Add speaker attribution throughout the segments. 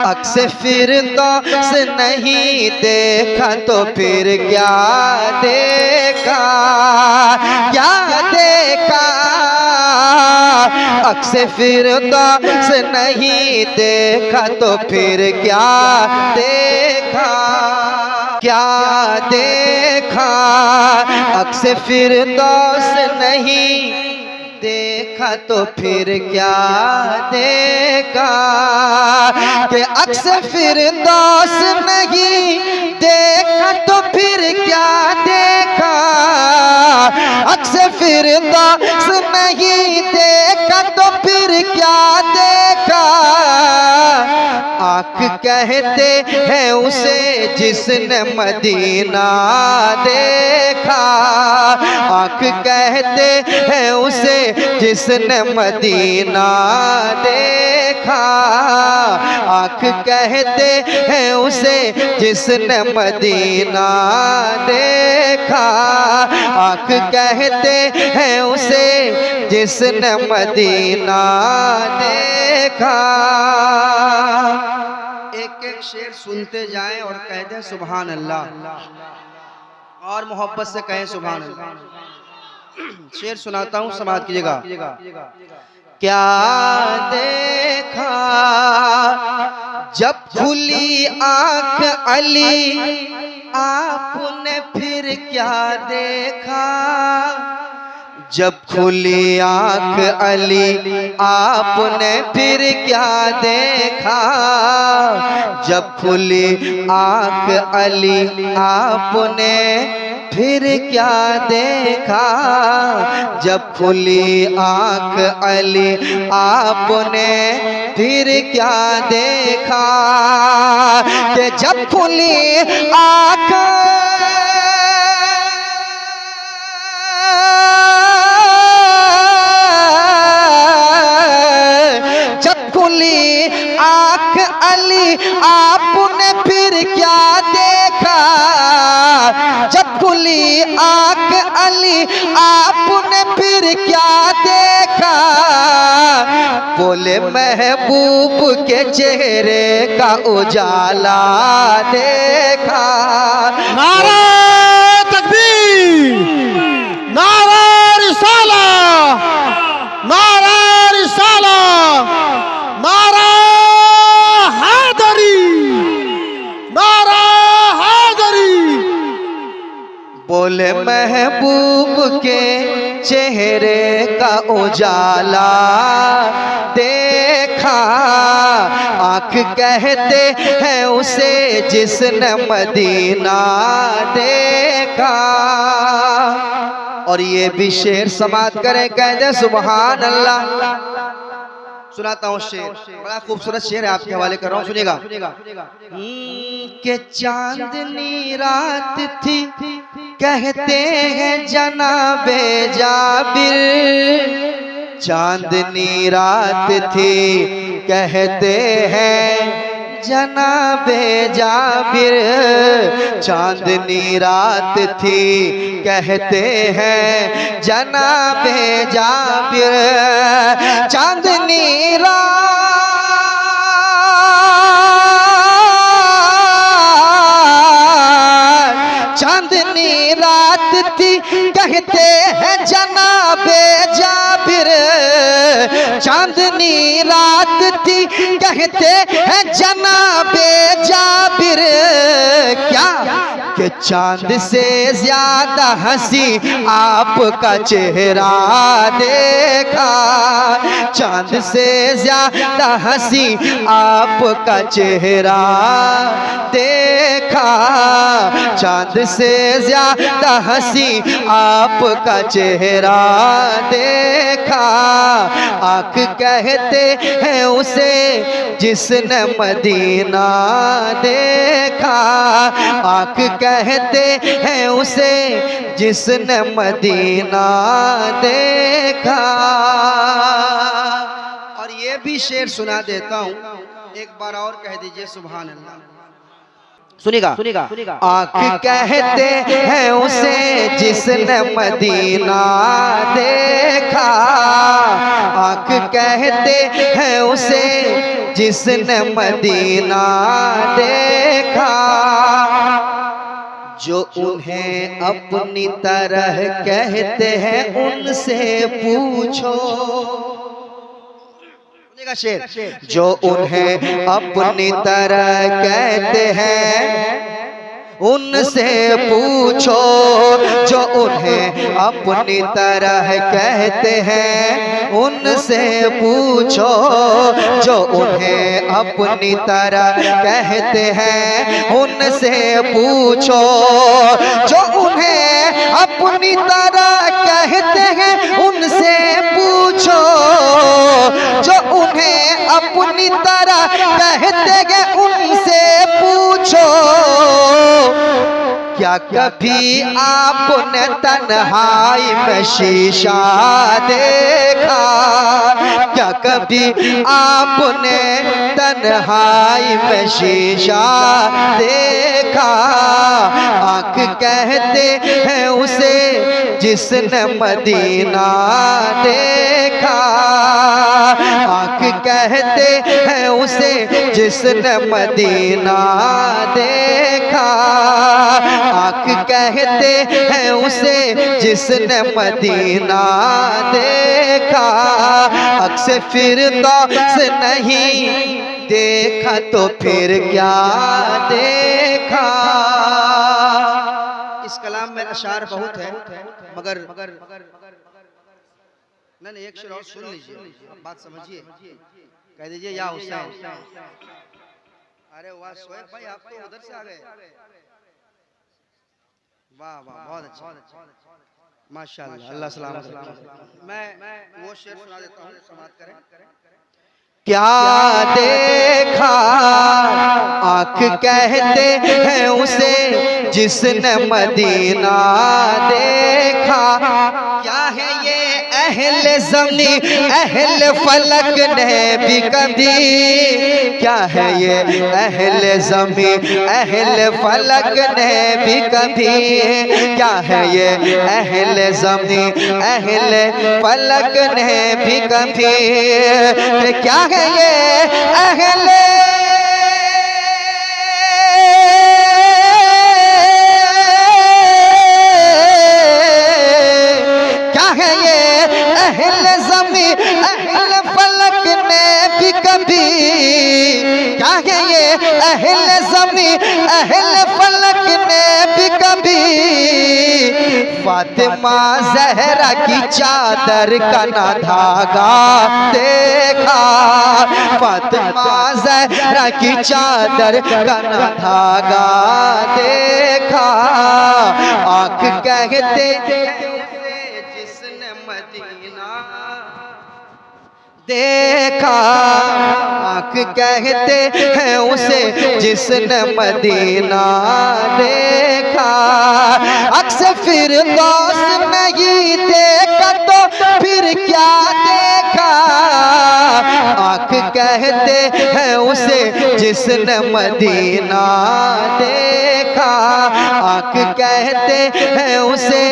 Speaker 1: अक्से फिर दोस्त नहीं देखा तो फिर क्या देखा, क्या देखा। अक्से फिर दोस्त नहीं देखा तो फिर क्या देखा, क्या देखा। अक्से फिर दोस्त नहीं देखा तो फिर क्या देखा, कि अक्सर फिर दोस्त नहीं देखा तो फिर क्या देखा। अक्सर फिर दोस्त नहीं देखा तो फिर क्या देखा। आँख कहते हैं उसे जिसने मदीना देखा, आँख कहते हैं उसे जिसने मदीना देखा। आँख कहते हैं उसे जिसने मदीना देखा, आँख कहते हैं उसे जिसने मदीना देखा। एक एक शेर सुनते जाएं और कहते हैं सुभान अल्लाह, और मोहब्बत से कहें सुभान अल्लाह। शेर सुनाता हूँ, समाप्त कीजिएगा। क्या देखा जब खुली आंख अली, आपने फिर क्या देखा। जब खुली आंख अली, आपने फिर क्या देखा। जब खुली आंख अली, आपने फिर क्या देखा। जब खुली आंख अली, आपने फिर क्या देखा। कि जब खुली आंख आँख अली, आपने फिर क्या देखा। जब खुली आँख अली, आपने फिर क्या देखा। बोले महबूब के चेहरे का उजाला देखा।
Speaker 2: नारा तकबीर, नारा रिसाला, नारा रिसाला, नारा हैदरी, नारा हैदरी।
Speaker 1: बोले महबूब के चेहरे का उजाला देखा। आँख कहते हैं उसे जिसने मदीना देखा। और ये भी शेर समाप्त करें, कहते सुभान अल्लाह। सुनाता हूँ शेर, बड़ा खूबसूरत शेर है, आपके हवाले कर रहा हूँ, सुनिएगा। कि चांदनी रात थी कहते हैं जनाबे जाबिर। चांदनी रात थी कहते हैं जनाबे जाबिर। चांदनी रात थी कहते हैं जनाबे जाबिर। चांदनी रात, चांदनी रात थी कहते हैं जनाबे जाबिर। चांदनी रात थी कहते हैं जनाबे जाबिर। क्या कि चांद से ज्यादा हंसी आपका चेहरा देखा। चांद से ज्यादा हंसी आपका चेहरा देखा। चांद से ज्यादा हंसी आपका चेहरा देखा। आँख कहते हैं उसे जिसने मदीना देखा। आँख कहते हैं उसे जिसने मदीना देखा। और ये भी शेर सुना देता हूँ, एक बार और कह दीजिए सुभान अल्लाह। सुनिएगा आँख कहते हैं उसे जिसने मदीना देखा, आँख कहते हैं उसे जिसने मदीना देखा, जो उन्हें अपनी तरह कहते हैं उनसे पूछो। शेर, जो उन्हें अपनी तरह कहते हैं उनसे पूछो, जो उन्हें अपनी तरह कहते हैं उनसे पूछो, जो उन्हें अपनी तरह कहते हैं उनसे पूछो, जो उन्हें अपनी तरह कहते हैं उनसे पूछो, जो उन्हें अपनी तरह कहते हैं उनसे पूछो। क्या कभी आपने तन्हाई में शीशा देखा, क्या कभी आपने तन्हाई में शीशा देखा, आँख कहते हैं उसे जिसने मदीना देखा, आँख कहते हैं उसे जिसने मदीना देखा, आँख कहते हैं उसे जिसने मदीना देखा, अक्स फिरदौस नहीं देखा तो फिर क्या देखा। इस कलाम में अशार बहुत है, मगर नहीं एक शेर और सुन लीजिए, बात समझिए, कह दीजिए या हुसैन। अरे वाह शोएब भाई, आप तो उधर से आ गए, वाह वाह बहुत अच्छा, माशाअल्लाह, अल्लाह सलामत रखे। मैं वो शेर सुना देता हूँ, समाप्त करें। क्या देखा आँख कहते हैं उसे जिसने मदीना देखा, क्या है ये अहले ज़मी अहले फलक ने भी कभी, क्या है ये अहले ज़मी अहले फलक ने भी कभी, क्या है ये अहले ज़मी अहले फलक ने भी कभी, क्या है ये अहले अहले ज़मी अहले फलक ने भी कभी, क्या है ये अहले ज़मी अहले फलक ने भी कभी, फातिमा ज़हरा की चादर का ना धागा देखा, फातिमा ज़हरा की चादर का ना धागा देखा, आँख कहते देखा, आँख कहते हैं उसे जिसने मदीना देखा, अक्स फिरदौस नहीं देखा तो फिर क्या देखा, आँख कहते हैं उसे जिसने मदीना देखा, आँख कहते हैं उसे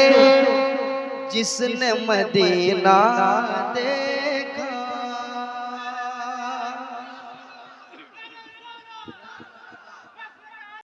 Speaker 1: जिसने मदीना देखा।